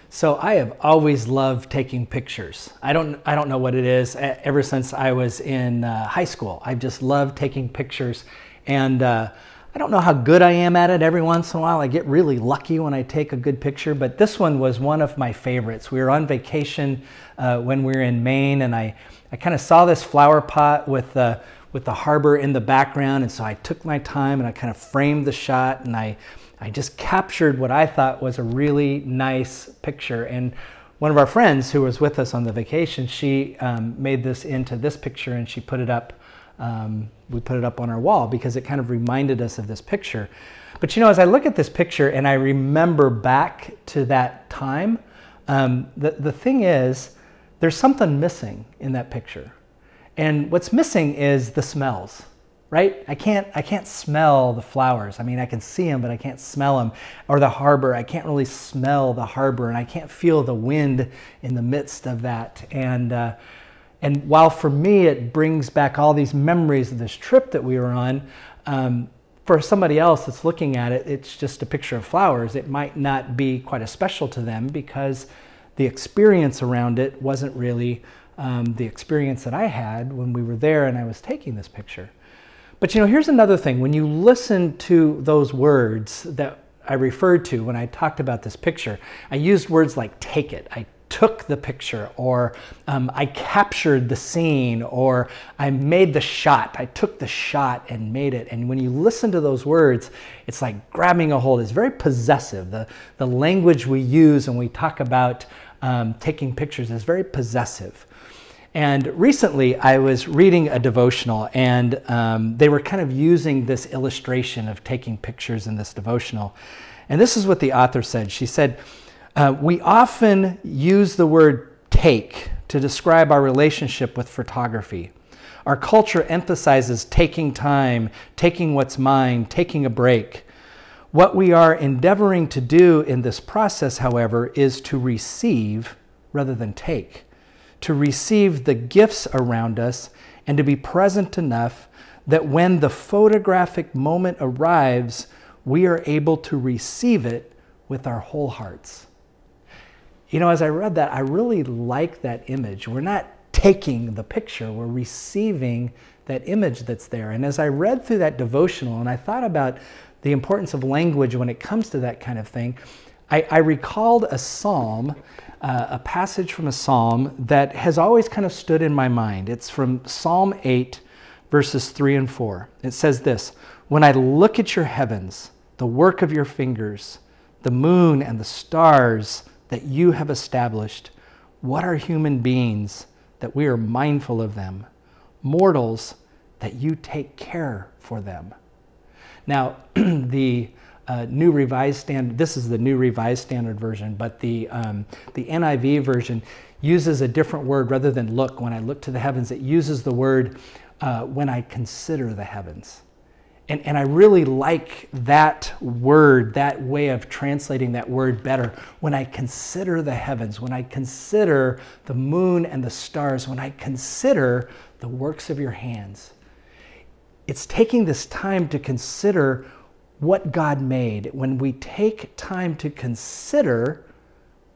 So I have always loved taking pictures. I don't know what it is. Ever since I was in high school, I've just loved taking pictures. And I don't know how good I am at it. Every once in a while I get really lucky when I take a good picture, but this one was one of my favorites. We were on vacation when we were in Maine, and I kind of saw this flower pot with the harbor in the background, and so I took my time and I kind of framed the shot, and I just captured what I thought was a really nice picture. And one of our friends who was with us on the vacation, she made this into this picture, and she put it up. We put it up on our wall because it kind of reminded us of this picture. But you know, as I look at this picture and I remember back to that time, the thing is, there's something missing in that picture. And what's missing is the smells. Right? I can't smell the flowers. I mean, I can see them, but I can't smell them. Or the harbor, I can't really smell the harbor, and I can't feel the wind in the midst of that. And while for me it brings back all these memories of this trip that we were on, for somebody else that's looking at it, it's just a picture of flowers. It might not be quite as special to them because the experience around it wasn't really the experience that I had when we were there and I was taking this picture. But you know, here's another thing. When you listen to those words that I referred to when I talked about this picture, I used words like take it, I took the picture, or I captured the scene, or I made the shot. I took the shot and made it. And when you listen to those words, it's like grabbing a hold. It's very possessive. The language we use when we talk about taking pictures is very possessive. And recently I was reading a devotional, and they were kind of using this illustration of taking pictures in this devotional. And this is what the author said. She said, we often use the word take to describe our relationship with photography. Our culture emphasizes taking time, taking what's mine, taking a break. What we are endeavoring to do in this process, however, is to receive rather than take. To receive the gifts around us and to be present enough that when the photographic moment arrives, we are able to receive it with our whole hearts. You know, as I read that, I really like that image. We're not taking the picture, we're receiving that image that's there. And as I read through that devotional and I thought about the importance of language when it comes to that kind of thing, I recalled a psalm, a passage from a psalm that has always kind of stood in my mind. It's from Psalm 8, verses 3 and 4. It says this, "When I look at your heavens, the work of your fingers, the moon and the stars that you have established, what are human beings that we are mindful of them, mortals that you take care for them." Now, the New Revised Standard, this is the New Revised Standard version, but the NIV version uses a different word rather than look. When I look to the heavens, it uses the word when I consider the heavens. And I really like that word, that way of translating that word better. When I consider the heavens, when I consider the moon and the stars, when I consider the works of your hands. It's taking this time to consider what God made. When we take time to consider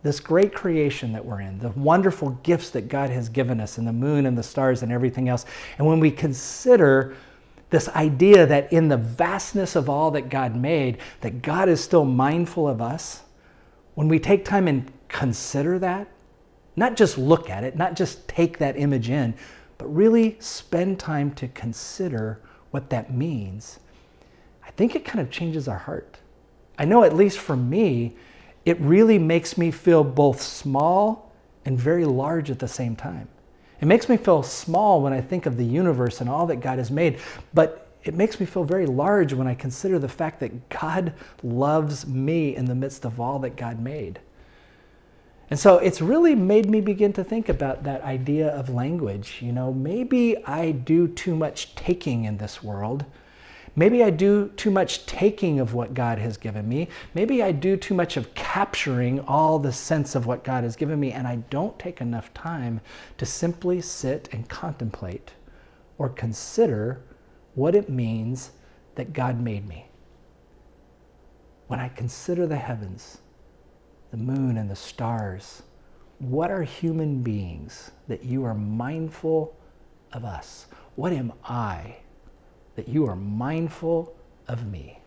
this great creation that we're in, the wonderful gifts that God has given us, and the moon and the stars and everything else, and when we consider this idea that in the vastness of all that God made, that God is still mindful of us, when we take time and consider that, not just look at it, not just take that image in, but really spend time to consider what that means, I think it kind of changes our heart. I know, at least for me, it really makes me feel both small and very large at the same time. It makes me feel small when I think of the universe and all that God has made, but it makes me feel very large when I consider the fact that God loves me in the midst of all that God made. And so it's really made me begin to think about that idea of language. You know, maybe I do too much taking in this world. Maybe I do too much taking of what God has given me. Maybe I do too much of capturing all the sense of what God has given me, and I don't take enough time to simply sit and contemplate or consider what it means that God made me. When I consider the heavens, the moon and the stars. What are human beings that you are mindful of us? What am I that you are mindful of me?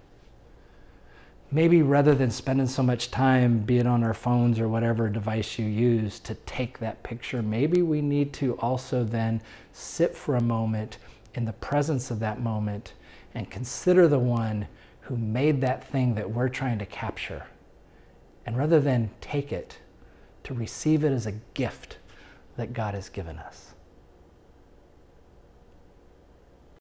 Maybe rather than spending so much time, be it on our phones or whatever device you use to take that picture, maybe we need to also then sit for a moment in the presence of that moment and consider the one who made that thing that we're trying to capture. And rather than take it, to receive it as a gift that God has given us.